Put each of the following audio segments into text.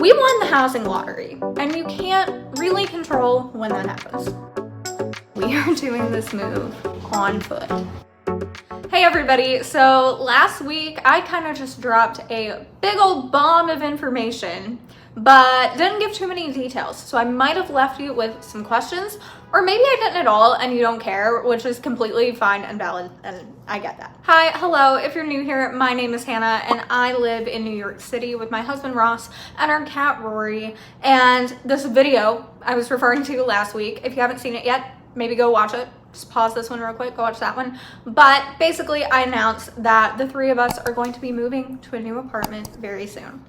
We won the housing lottery, and you can't really control when that happens. We are doing this move on foot. Hey everybody, so last week I kind of just dropped a big old bomb of information, but didn't give too many details. So I might have left you with some questions, or maybe I didn't at all and you don't care, which is completely fine and valid, and I get that. Hi, hello, if you're new here, my name is Hannah and I live in New York City with my husband Ross and our cat Rory. And this video I was referring to last week, if you haven't seen it yet, maybe go watch it. Just pause this one real quick, go watch that one. But basically I announced that the three of us are going to be moving to a new apartment very soon.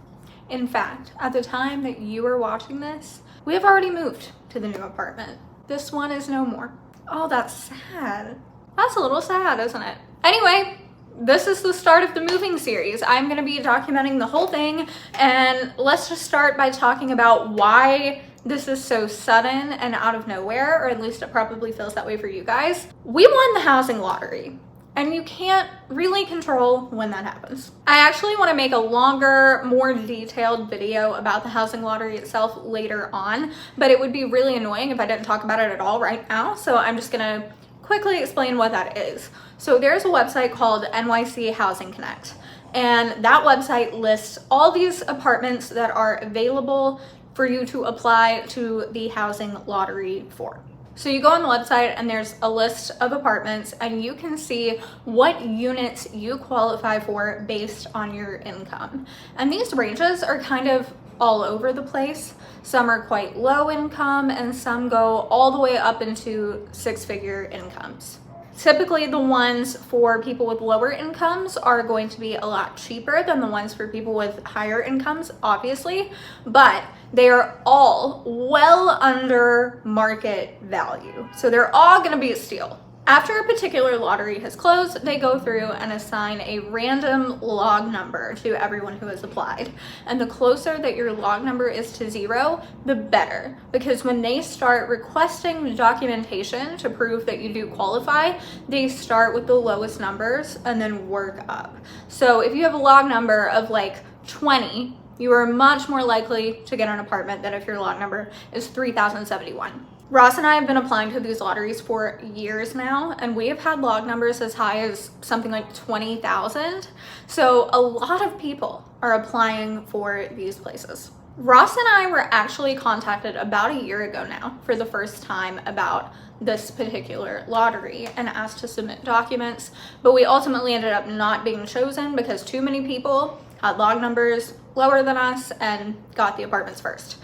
In fact, at the time that you are watching this, we have already moved to the new apartment. This one is no more. Oh, that's sad. That's a little sad, isn't it? Anyway, this is the start of the moving series. I'm gonna be documenting the whole thing, and let's just start by talking about why this is so sudden and out of nowhere, or at least it probably feels that way for you guys. We won the housing lottery, and you can't really control when that happens. I actually want to make a longer, more detailed video about the housing lottery itself later on, but it would be really annoying if I didn't talk about it at all right now, so I'm just gonna quickly explain what that is. So there's a website called NYC Housing Connect, and that website lists all these apartments that are available for you to apply to the housing lottery for. So you go on the website and there's a list of apartments and you can see what units you qualify for based on your income. And these ranges are kind of all over the place. Some are quite low income and some go all the way up into six-figure incomes. Typically the ones for people with lower incomes are going to be a lot cheaper than the ones for people with higher incomes, obviously, but they are all well under market value. So they're all gonna be a steal. After a particular lottery has closed, they go through and assign a random log number to everyone who has applied. And the closer that your log number is to 0, the better. Because when they start requesting documentation to prove that you do qualify, they start with the lowest numbers and then work up. So if you have a log number of like 20, you are much more likely to get an apartment than if your log number is 3071. Ross and I have been applying to these lotteries for years now, and we have had log numbers as high as something like 20,000. So a lot of people are applying for these places. Ross and I were actually contacted about a year ago now for the first time about this particular lottery and asked to submit documents, but we ultimately ended up not being chosen because too many people had log numbers lower than us and got the apartments first.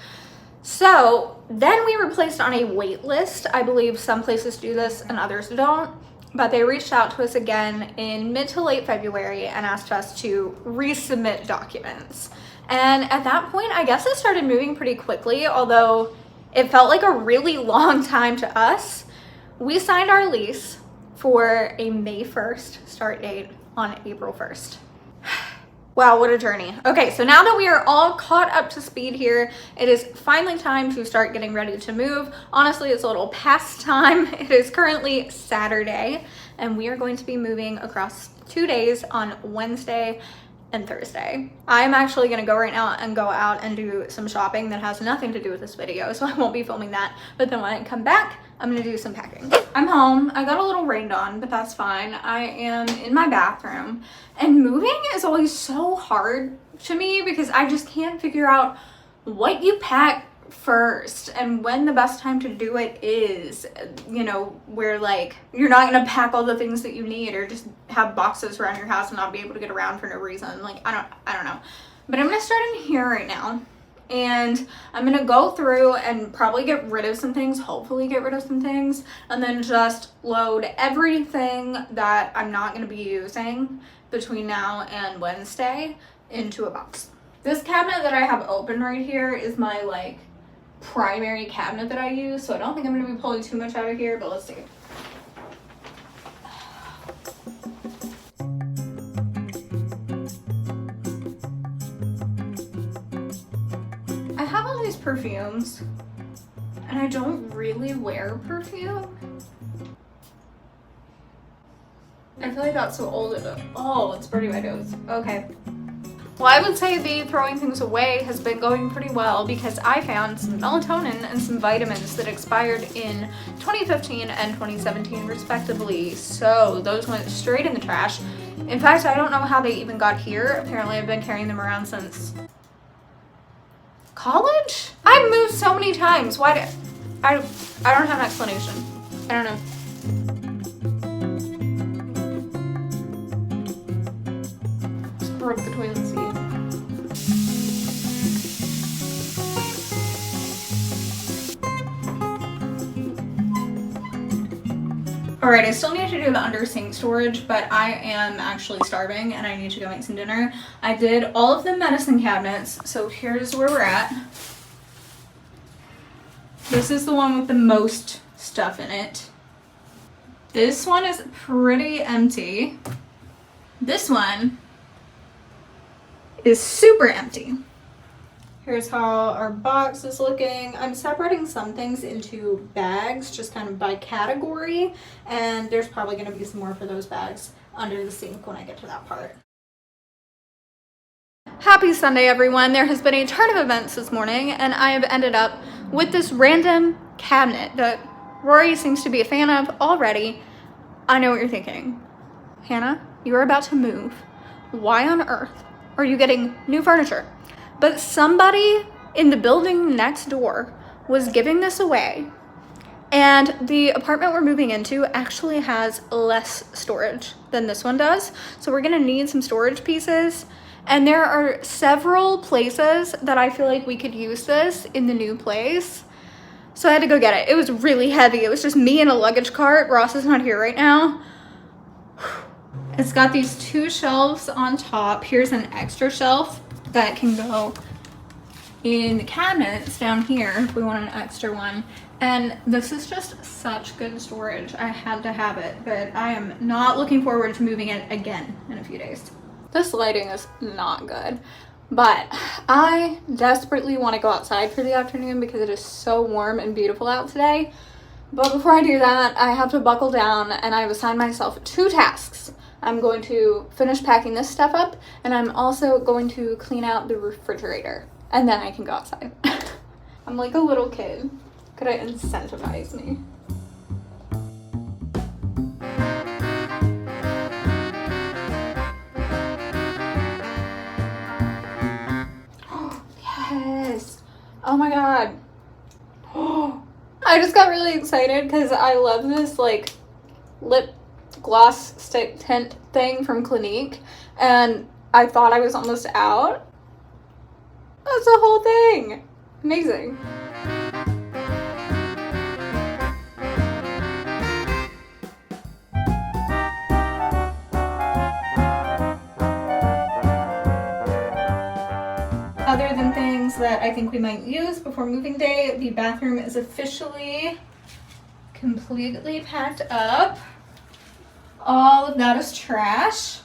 So then we were placed on a wait list. I believe some places do this and others don't, but they reached out to us again in mid to late February and asked us to resubmit documents. And at that point, I guess it started moving pretty quickly, although it felt like a really long time to us. We signed our lease for a May 1st start date on April 1st. Wow, what a journey. Okay, so now that we are all caught up to speed here, it is finally time to start getting ready to move. Honestly, it's a little past time. It is currently Saturday, and we are going to be moving across 2 days on Wednesday and Thursday. I'm actually gonna go right now and go out and do some shopping that has nothing to do with this video, so I won't be filming that. But then when I come back, I'm gonna do some packing. I'm home. I got a little rained on, but that's fine. I am in my bathroom, and moving is always so hard to me because I just can't figure out what you pack first and when the best time to do it is. You know, where like you're not gonna pack all the things that you need or just have boxes around your house and not be able to get around for no reason. Like I don't know. But I'm gonna start in here right now. And I'm gonna go through and probably get rid of some things, hopefully get rid of some things, and then just load everything that I'm not gonna be using between now and Wednesday into a box. This cabinet that I have open right here is my like primary cabinet that I use, so I don't think I'm gonna be pulling too much out of here, but let's see. I have all these perfumes, and I don't really wear perfume. I feel like that's so old. Oh, it's burning my nose. Okay. Well, I would say the throwing things away has been going pretty well because I found some melatonin and some vitamins that expired in 2015 and 2017 respectively. So those went straight in the trash. In fact, I don't know how they even got here. Apparently I've been carrying them around since college? I've moved so many times. Why do I don't have an explanation. I don't know. Just broke the toilet seat. Alright, I still need to do the under sink storage, but I am actually starving and I need to go make some dinner. I did all of the medicine cabinets, so here's where we're at. This is the one with the most stuff in it. This one is pretty empty. This one is super empty. Here's how our box is looking. I'm separating some things into bags, just kind of by category, and there's probably gonna be some more for those bags under the sink when I get to that part. Happy Sunday, everyone. There has been a turn of events this morning, and I have ended up with this random cabinet that Rory seems to be a fan of already. I know what you're thinking. Hannah, you are about to move. Why on earth are you getting new furniture? But somebody in the building next door was giving this away, and the apartment we're moving into actually has less storage than this one does. So we're gonna need some storage pieces, and there are several places that I feel like we could use this in the new place. So I had to go get it. It was really heavy. It was just me and a luggage cart. Ross is not here right now. It's got these two shelves on top. Here's an extra shelf that can go in the cabinets down here if we want an extra one. And this is just such good storage. I had to have it, but I am not looking forward to moving it again in a few days. This lighting is not good, but I desperately want to go outside for the afternoon because it is so warm and beautiful out today. But before I do that, I have to buckle down, and I've assigned myself 2 tasks. I'm going to finish packing this stuff up, and I'm also going to clean out the refrigerator, and then I can go outside. I'm like a little kid. Could it incentivize me? Yes! Oh my god. I just got really excited because I love this like lip gloss stick tint thing from Clinique, and I thought I was almost out. That's a whole thing. Amazing. Other than things that I think we might use before moving day, the bathroom is officially completely packed up. All of that is trash.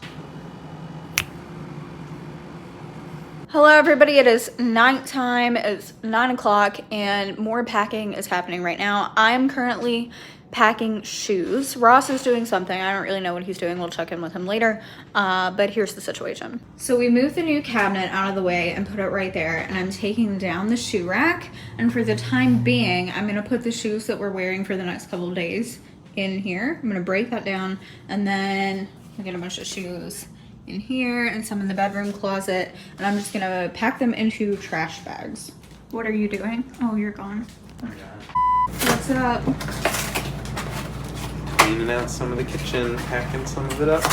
Hello everybody, it is nighttime, it's 9 o'clock, and more packing is happening right now. I'm currently packing shoes. Ross is doing something, I don't really know what he's doing, we'll check in with him later, but here's the situation. So we moved the new cabinet out of the way and put it right there, and I'm taking down the shoe rack, and for the time being, I'm gonna put the shoes that we're wearing for the next couple of days in here. I'm gonna break that down, and then I get a bunch of shoes in here and some in the bedroom closet, and I'm just gonna pack them into trash bags. What are you doing? Oh, you're gone. What's up? Cleaning out some of the kitchen, packing some of it up.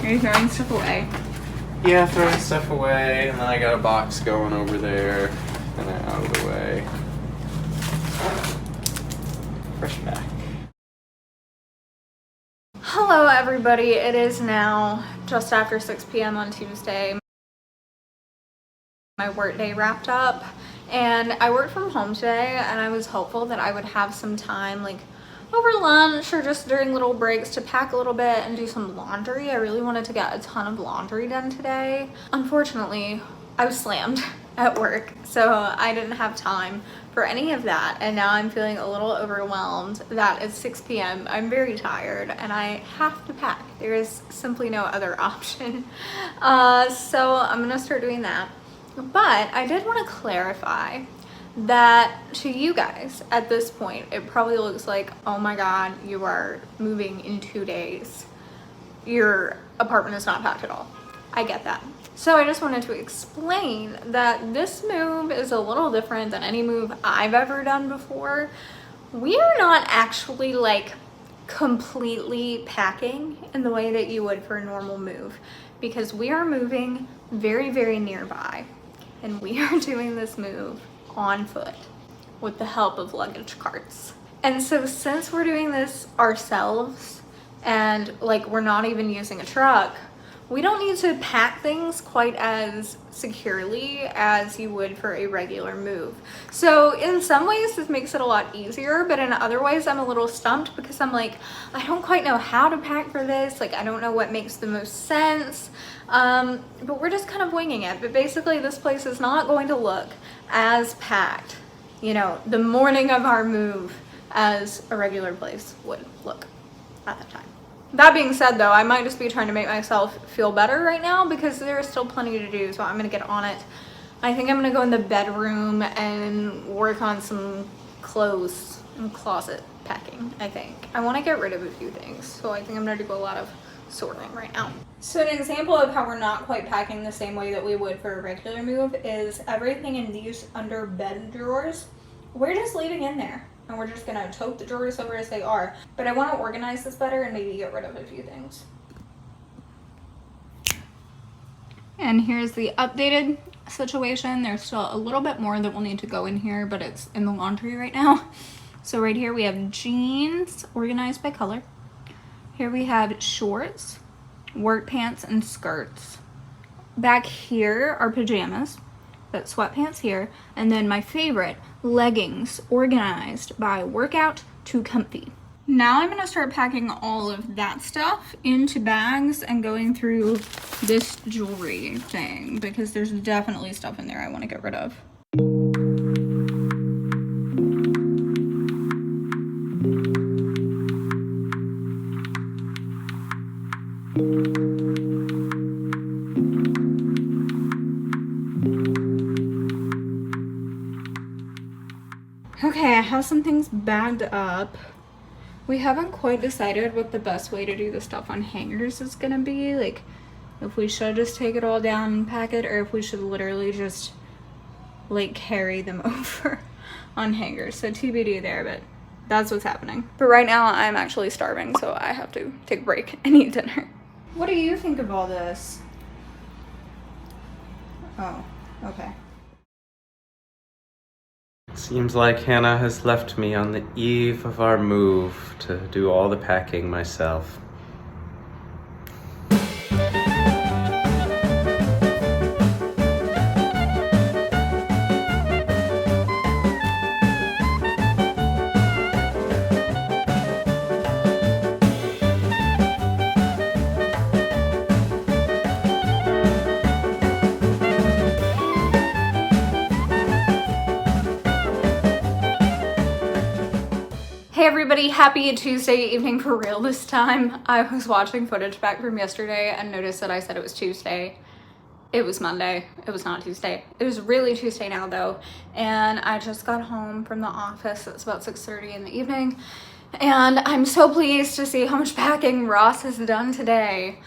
Are you throwing stuff away? Yeah, throwing stuff away, and then I got a box going over there, and out of the way. Fresh back. Hello everybody, it is now just after 6 p.m. on Tuesday. My work day wrapped up, and I worked from home today, and I was hopeful that I would have some time like over lunch or just during little breaks to pack a little bit and do some laundry. I really wanted to get a ton of laundry done today. Unfortunately, I was slammed at work, so I didn't have time for any of that, and now I'm feeling a little overwhelmed that it's 6 p.m. I'm very tired and I have to pack. There is simply no other option. So I'm gonna start doing that. But I did want to clarify that to you guys at this point, it probably looks like, oh my God, you are moving in 2 days. Your apartment is not packed at all. I get that. So I just wanted to explain that this move is a little different than any move I've ever done before. We are not actually like completely packing in the way that you would for a normal move, because we are moving very, very nearby, and we are doing this move on foot with the help of luggage carts. And so since we're doing this ourselves and like we're not even using a truck, we don't need to pack things quite as securely as you would for a regular move. So in some ways this makes it a lot easier, but in other ways I'm a little stumped because I'm like, I don't quite know how to pack for this. Like, I don't know what makes the most sense. But we're just kind of winging it. But basically this place is not going to look as packed, you know, the morning of our move as a regular place would look at the time. That being said though, I might just be trying to make myself feel better right now because there is still plenty to do, so I'm gonna get on it. I think I'm gonna go in the bedroom and work on some clothes and closet packing, I think. I wanna get rid of a few things, so I think I'm gonna do a lot of sorting right now. So an example of how we're not quite packing the same way that we would for a regular move is everything in these under bed drawers, we're just leaving in there. And we're just gonna tote the drawers over as they are. But I wanna organize this better and maybe get rid of a few things. And here's the updated situation. There's still a little bit more that will need to go in here, but it's in the laundry right now. So right here we have jeans organized by color. Here we have shorts, work pants, and skirts. Back here are pajamas. But sweatpants here, and then my favorite, leggings, organized by workout to comfy. Now I'm gonna start packing all of that stuff into bags and going through this jewelry thing because there's definitely stuff in there I want to get rid of. Okay, I have some things bagged up. We haven't quite decided what the best way to do the stuff on hangers is gonna be. Like, if we should just take it all down and pack it, or if we should literally just, like, carry them over on hangers. So TBD there, but that's what's happening. But right now, I'm actually starving, so I have to take a break and eat dinner. What do you think of all this? Oh, okay. Seems like Hannah has left me on the eve of our move to do all the packing myself. Hey everybody, happy Tuesday evening for real this time. I was watching footage back from yesterday and noticed that I said it was Tuesday. It was Monday. It was not Tuesday. It was really Tuesday now though. And I just got home from the office. It's about 6:30 in the evening. And I'm so pleased to see how much packing Ross has done today.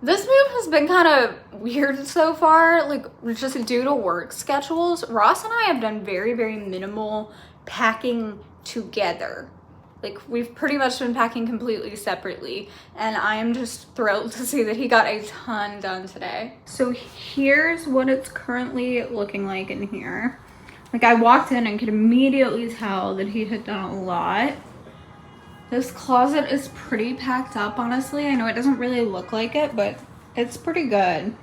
This move has been kind of weird so far, like just due to work schedules. Ross and I have done very, very minimal packing together. Like, we've pretty much been packing completely separately, and I am just thrilled to see that he got a ton done today. So here's what it's currently looking like in here. Like, I walked in and could immediately tell that he had done a lot. This closet is pretty packed up, honestly. I know it doesn't really look like it, but it's pretty good.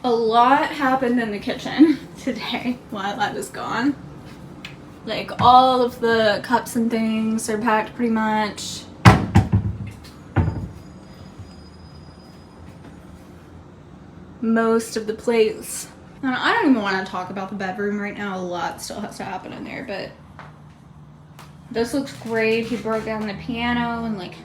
A lot happened in the kitchen today while I was gone. Like, all of the cups and things are packed pretty much. Most of the plates And I don't even want to talk about the bedroom right now. A lot still has to happen in there, but this looks great. He broke down the piano and like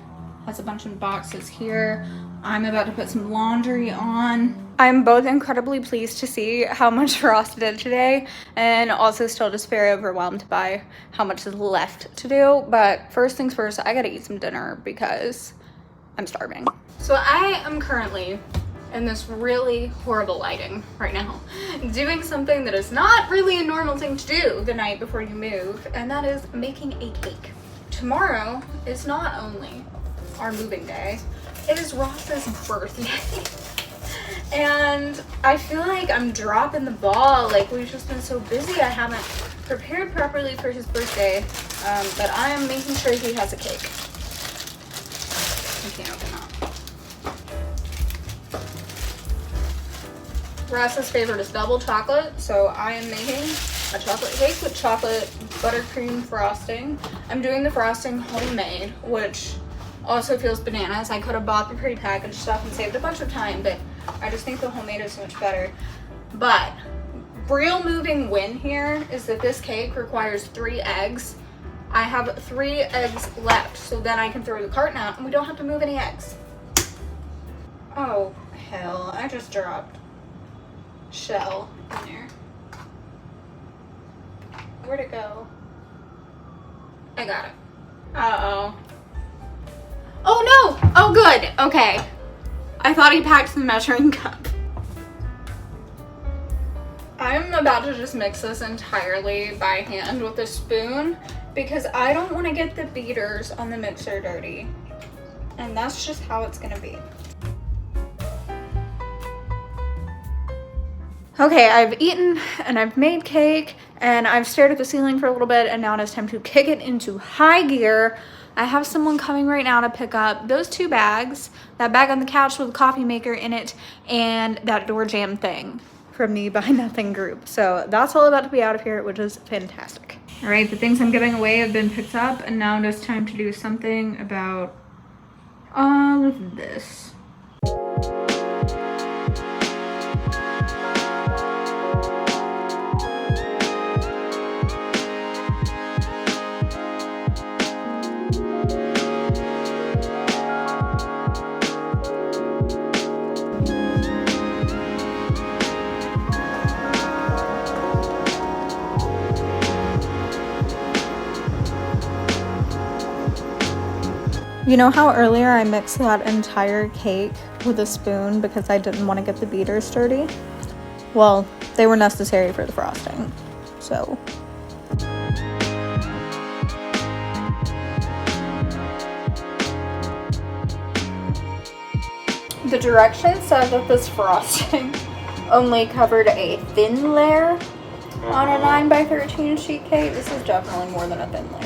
has a bunch of boxes here. I'm about to put some laundry on. I'm both incredibly pleased to see how much Ross did today and also still just very overwhelmed by how much is left to do. But first things first, I gotta eat some dinner because I'm starving. So I am currently in this really horrible lighting right now, doing something that is not really a normal thing to do the night before you move, and that is making a cake. Tomorrow is not only our moving day, it is Ross's birthday. And I feel like I'm dropping the ball. Like, we've just been so busy. I haven't prepared properly for his birthday, but I am making sure he has a cake. I can't open that. Ross's favorite is double chocolate, so I am making a chocolate cake with chocolate buttercream frosting. I'm doing the frosting homemade, which also feels bananas. I could have bought the prepackaged stuff and saved a bunch of time, but I just think the homemade is so much better. But real moving win here is that this cake requires 3 eggs. I have 3 eggs left, so then I can throw the carton out and we don't have to move any eggs. Oh hell, I just dropped shell in there. Where'd it go? I got it. Uh-oh. Oh no! Oh good, okay. I thought he packed the measuring cup. I'm about to just mix this entirely by hand with a spoon because I don't want to get the beaters on the mixer dirty. And that's just how it's gonna be. Okay, I've eaten and I've made cake and I've stared at the ceiling for a little bit, and now it is time to kick it into high gear. I have someone coming right now to pick up those 2 bags, that bag on the couch with a coffee maker in it, and that door jam thing from the Buy Nothing group. So that's all about to be out of here, which is fantastic. All right, the things I'm giving away have been picked up, and now it is time to do something about all of this. You know how earlier I mixed that entire cake with a spoon because I didn't want to get the beaters dirty? Well, they were necessary for the frosting, so. The directions said that this frosting only covered a thin layer on a 9x13 sheet cake. This is definitely more than a thin layer.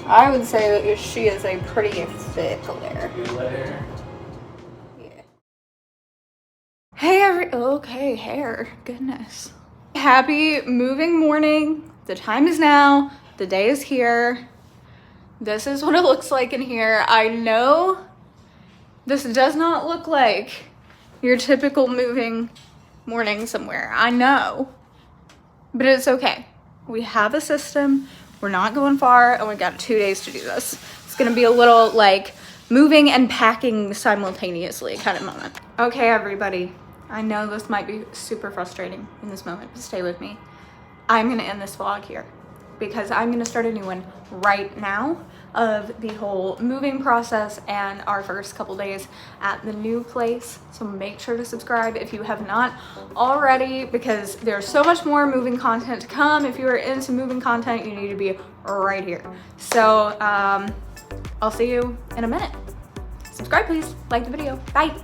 I would say that she is a pretty thick layer. Yeah. Hey, okay, hair. Goodness. Happy moving morning. The time is now. The day is here. This is what it looks like in here. I know this does not look like your typical moving morning somewhere. I know. But it's okay. We have a system. We're not going far, and we've got 2 days to do this. It's gonna be a little like moving and packing simultaneously kind of moment. Okay, everybody, I know this might be super frustrating in this moment, but stay with me. I'm gonna end this vlog here because I'm gonna start a new one right now of the whole moving process and our first couple days at the new place. So make sure to subscribe if you have not already, because there's so much more moving content to come. If you are into moving content, you need to be right here. So I'll see you in a minute. Subscribe, please. Like the video. Bye.